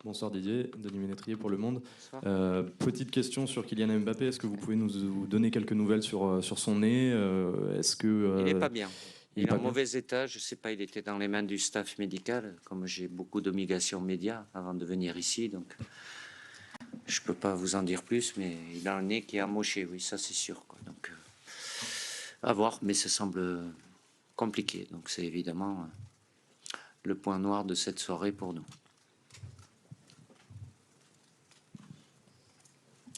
Bonsoir Didier, Denis Ménétrier pour Le Monde. Petite question sur Kylian Mbappé, est-ce que vous pouvez nous donner quelques nouvelles sur son nez est-ce que, Il n'est pas bien. Il est en bien mauvais état, je ne sais pas, il était dans les mains du staff médical, comme j'ai beaucoup d'obligations médias avant de venir ici, donc je ne peux pas vous en dire plus, mais il a un nez qui est amoché, oui, ça c'est sûr, quoi. Donc, à voir, mais ça semble compliqué, donc c'est évidemment le point noir de cette soirée pour nous.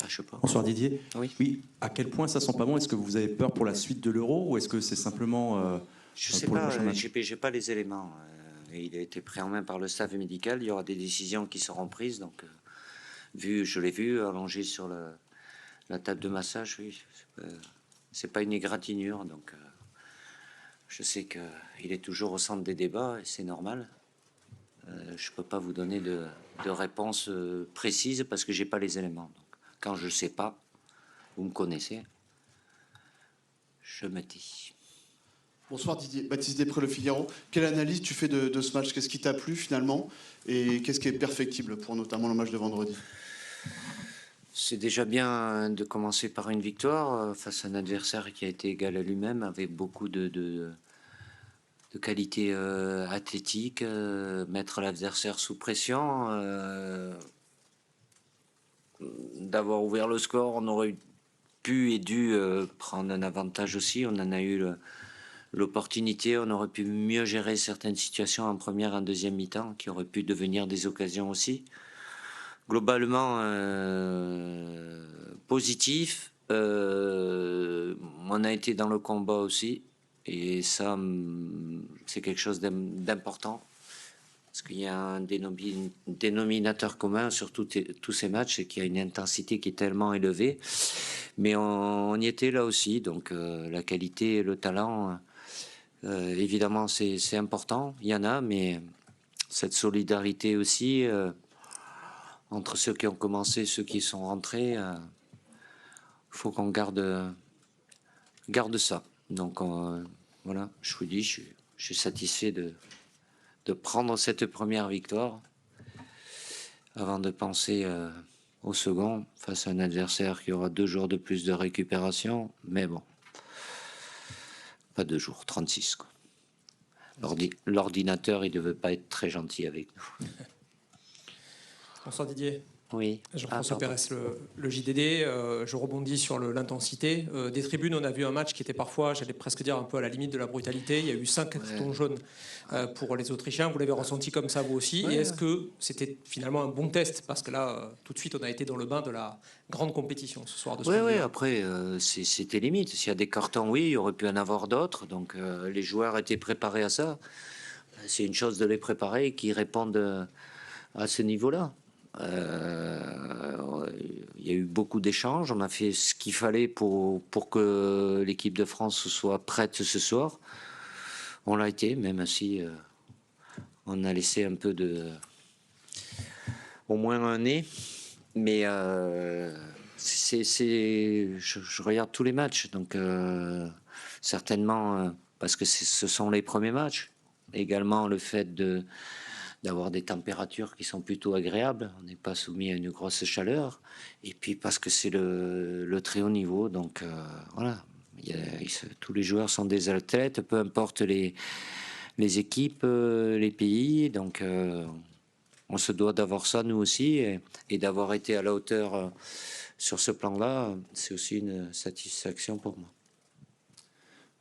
Je sais pas. Bonsoir Didier. Oui. À quel point ça sent pas bon? Est-ce que vous avez peur pour la suite de l'Euro ou est-ce que c'est simplement je sais pour pas, le prochain match? j'ai pas les éléments. Et il a été pris en main par le staff médical. Il y aura des décisions qui seront prises. Donc, je l'ai vu allongé sur la table de massage. Oui, c'est pas une égratignure. Donc, je sais qu'il est toujours au centre des débats et c'est normal. Je peux pas vous donner de réponse précise parce que j'ai pas les éléments. Donc, quand je sais pas, vous me connaissez, je me tais. Bonsoir Didier, Baptiste Després, Le Figaro. Quelle analyse tu fais de ce match? Qu'est-ce qui t'a plu finalement? Et qu'est-ce qui est perfectible pour notamment le match de vendredi? C'est déjà bien de commencer par une victoire face à un adversaire qui a été égal à lui-même, avec beaucoup de qualités athlétiques, mettre l'adversaire sous pression. D'avoir ouvert le score, on aurait pu et dû prendre un avantage aussi. On en a eu l'opportunité, on aurait pu mieux gérer certaines situations en première et en deuxième mi-temps, qui auraient pu devenir des occasions aussi. Globalement, positif. On a été dans le combat aussi. Et ça, c'est quelque chose d'important. Parce qu'il y a un dénominateur commun sur tous ces matchs, et qu'il y a une intensité qui est tellement élevée. Mais on y était là aussi. Donc la qualité et le talent, évidemment, c'est important. Il y en a, mais cette solidarité aussi... entre ceux qui ont commencé et ceux qui sont rentrés, faut qu'on garde ça. Donc voilà, je vous dis, je suis satisfait de prendre cette première victoire avant de penser au second face à un adversaire qui aura 2 jours de plus de récupération. Mais bon, pas 2 jours, 36 quoi. L'ordinateur, il ne devait pas être très gentil avec nous. Bonsoir Didier. Oui. Jean-François Pérez, le JDD. Je rebondis sur l'intensité. Des tribunes, on a vu un match qui était parfois, j'allais presque dire, un peu à la limite de la brutalité. Il y a eu 5 cartons jaunes pour les Autrichiens. Vous l'avez ressenti comme ça vous aussi? Et est-ce que c'était finalement un bon test? Parce que là, tout de suite, on a été dans le bain de la grande compétition ce soir. Oui, après, c'était limite. S'il y a des cartons, oui, il y aurait pu en avoir d'autres. Donc, les joueurs étaient préparés à ça. C'est une chose de les préparer et qu'ils répondent à ce niveau-là. Il y a eu beaucoup d'échanges. On a fait ce qu'il fallait pour que l'équipe de France soit prête ce soir. On l'a été, même si on a laissé un peu au moins un nez. Mais je regarde tous les matchs, donc certainement parce que ce sont les premiers matchs. Également le fait d'avoir des températures qui sont plutôt agréables, on n'est pas soumis à une grosse chaleur, et puis parce que c'est le très haut niveau, donc voilà, tous les joueurs sont des athlètes, peu importe les équipes, les pays, donc on se doit d'avoir ça nous aussi, et d'avoir été à la hauteur sur ce plan-là, c'est aussi une satisfaction pour moi.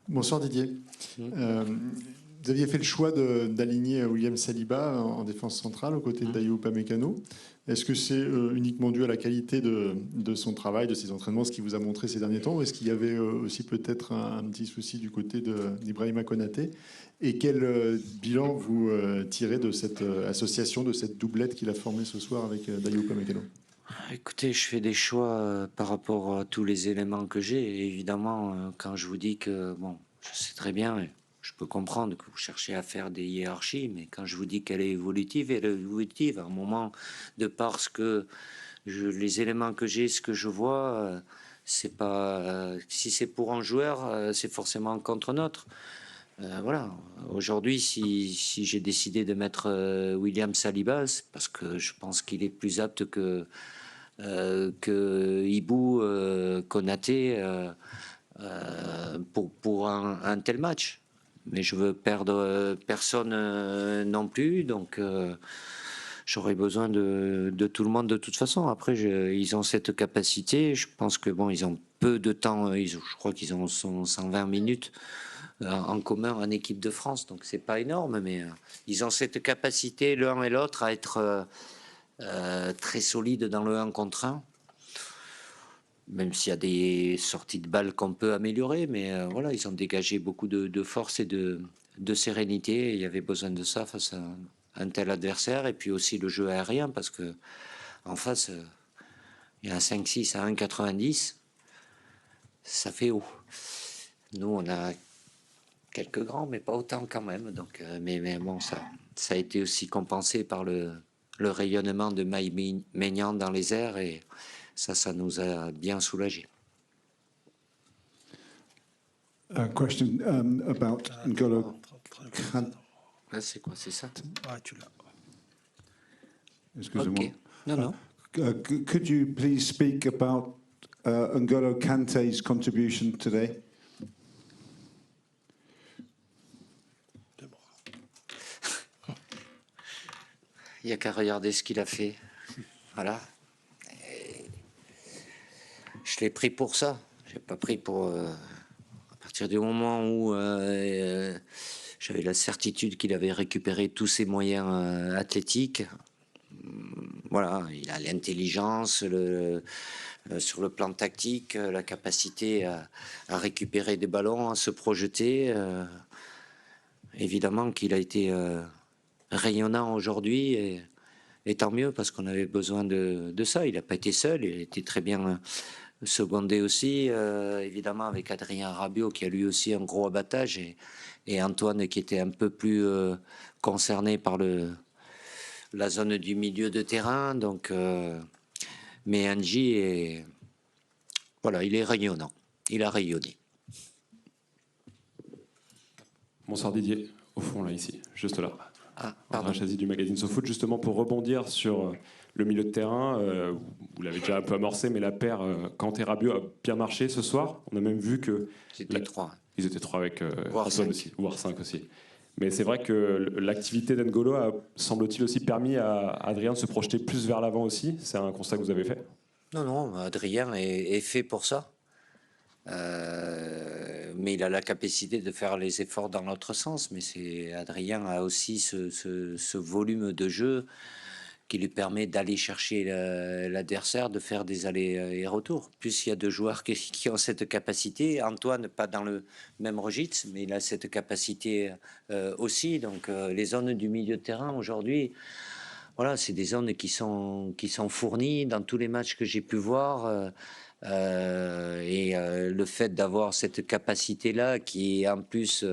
Bonsoir Didier. Vous aviez fait le choix d'aligner William Saliba en défense centrale aux côtés de Dayot Upamecano. Est-ce que c'est uniquement dû à la qualité de son travail, de ses entraînements, ce qu'il vous a montré ces derniers temps, ou est-ce qu'il y avait aussi peut-être un petit souci du côté d'Ibrahima Konaté? Et quel bilan vous tirez de cette association, de cette doublette qu'il a formée ce soir avec Dayot Upamecano? Écoutez, je fais des choix par rapport à tous les éléments que j'ai. Et évidemment, quand je vous dis que, bon, je sais très bien, je peux comprendre que vous cherchez à faire des hiérarchies, mais quand je vous dis qu'elle est évolutive, elle est évolutive. À un moment, de par les éléments que j'ai, ce que je vois, c'est pas. Si c'est pour un joueur, c'est forcément contre notre. Voilà. Aujourd'hui, si j'ai décidé de mettre William Saliba, c'est parce que je pense qu'il est plus apte que Ibou, Konaté pour un tel match. Mais je veux perdre personne non plus, donc j'aurais besoin de tout le monde de toute façon. Après, ils ont cette capacité. Je pense que bon, ils ont peu de temps. Je crois qu'ils ont 120 minutes en commun en équipe de France, donc c'est pas énorme, mais ils ont cette capacité l'un et l'autre à être très solides dans le 1 contre 1. Même s'il y a des sorties de balles qu'on peut améliorer, mais voilà, ils ont dégagé beaucoup de force et de sérénité. Il y avait besoin de ça face à un tel adversaire, et puis aussi le jeu aérien, parce que en face, il y a un 5-6 à 1,90, ça fait haut. Nous, on a quelques grands, mais pas autant quand même. Donc, mais bon, ça a été aussi compensé par le rayonnement de Maï-Maignan dans les airs, et ça nous a bien soulagés. A question about N'Golo Kante. Ah, c'est quoi, c'est ça? Ah, tu l'as. Excusez-moi. Ok. Non. Could you please speak about N'Golo Kante's contribution today? Il n'y a qu'à regarder ce qu'il a fait. Voilà. Et je l'ai pris pour ça. Je l'ai pas pris pour... à partir du moment où j'avais la certitude qu'il avait récupéré tous ses moyens athlétiques. Voilà, il a l'intelligence, sur le plan tactique, la capacité à récupérer des ballons, à se projeter. Évidemment qu'il a été... rayonnant aujourd'hui, et tant mieux, parce qu'on avait besoin de ça. Il n'a pas été seul, il a été très bien secondé aussi, évidemment avec Adrien Rabiot qui a lui aussi un gros abattage, et Antoine qui était un peu plus concerné par la zone du milieu de terrain. Donc, mais Angie voilà, il est rayonnant, il a rayonné. Bonsoir Didier, au fond là, ici, juste là. Ah, André Chazy du magazine SoFoot, justement pour rebondir sur le milieu de terrain, vous l'avez déjà un peu amorcé, mais la paire Kanté-Rabiot a bien marché ce soir. On a même vu que... C'était 3. Ils étaient 3 avec Voire Antoine 5. aussi, voire 5 aussi. Mais c'est vrai que l'activité d'N'Golo a, semble-t-il, aussi permis à Adrien de se projeter plus vers l'avant aussi. C'est un constat que vous avez fait? Non, Adrien est fait pour ça. Mais il a la capacité de faire les efforts dans l'autre sens. Mais Adrien a aussi ce volume de jeu qui lui permet d'aller chercher l'adversaire, de faire des allers et retours. Plus il y a de joueurs qui ont cette capacité. Antoine, pas dans le même registre, mais il a cette capacité aussi. Donc les zones du milieu de terrain aujourd'hui, voilà, c'est des zones qui sont fournies dans tous les matchs que j'ai pu voir. Le fait d'avoir cette capacité-là, qui est en plus,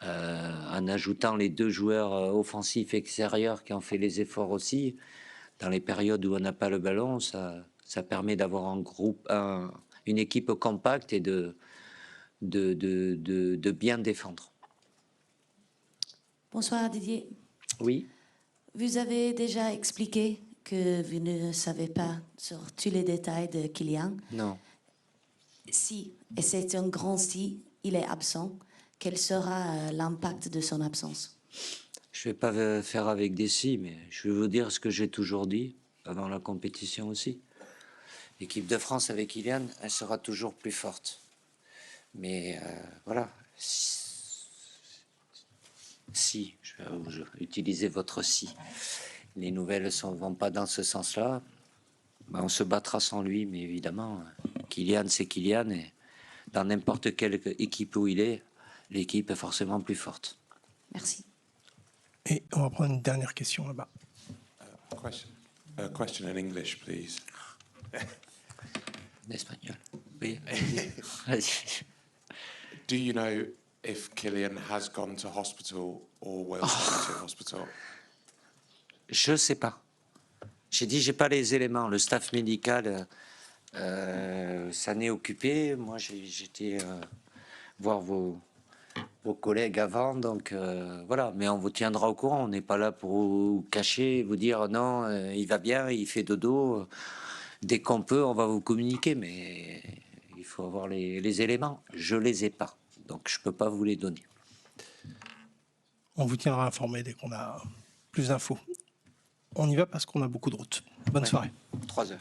en ajoutant les 2 joueurs offensifs extérieurs qui ont fait les efforts aussi, dans les périodes où on n'a pas le ballon, ça permet d'avoir un groupe, une équipe compacte et de bien défendre. Bonsoir Didier. Oui. Vous avez déjà expliqué que vous ne savez pas sur tous les détails de Kylian. Non. Si, et c'est un grand si, il est absent, quel sera l'impact de son absence? Je ne vais pas faire avec des si, mais je vais vous dire ce que j'ai toujours dit avant la compétition aussi. L'équipe de France avec Kylian, elle sera toujours plus forte. Mais voilà. Si, je vais utiliser votre si. Les nouvelles ne vont pas dans ce sens-là. Ben, on se battra sans lui, mais évidemment, Kylian, c'est Kylian. Et dans n'importe quelle équipe où il est, l'équipe est forcément plus forte. Merci. Et on va prendre une dernière question là-bas. Question in English, please. En espagnol. Oui. Do you know if Kylian has gone to hospital or will go to hospital? Je sais pas. J'ai dit, j'ai pas les éléments. Le staff médical s'en est occupé. Moi, j'étais voir vos vos collègues avant, donc voilà. Mais on vous tiendra au courant. On n'est pas là pour vous cacher, vous dire non, il va bien, il fait dodo. Dès qu'on peut, on va vous communiquer, mais il faut avoir les éléments. Je les ai pas, donc je peux pas vous les donner. On vous tiendra informé dès qu'on a plus d'infos. On y va parce qu'on a beaucoup de routes. Bonne soirée. 3 heures.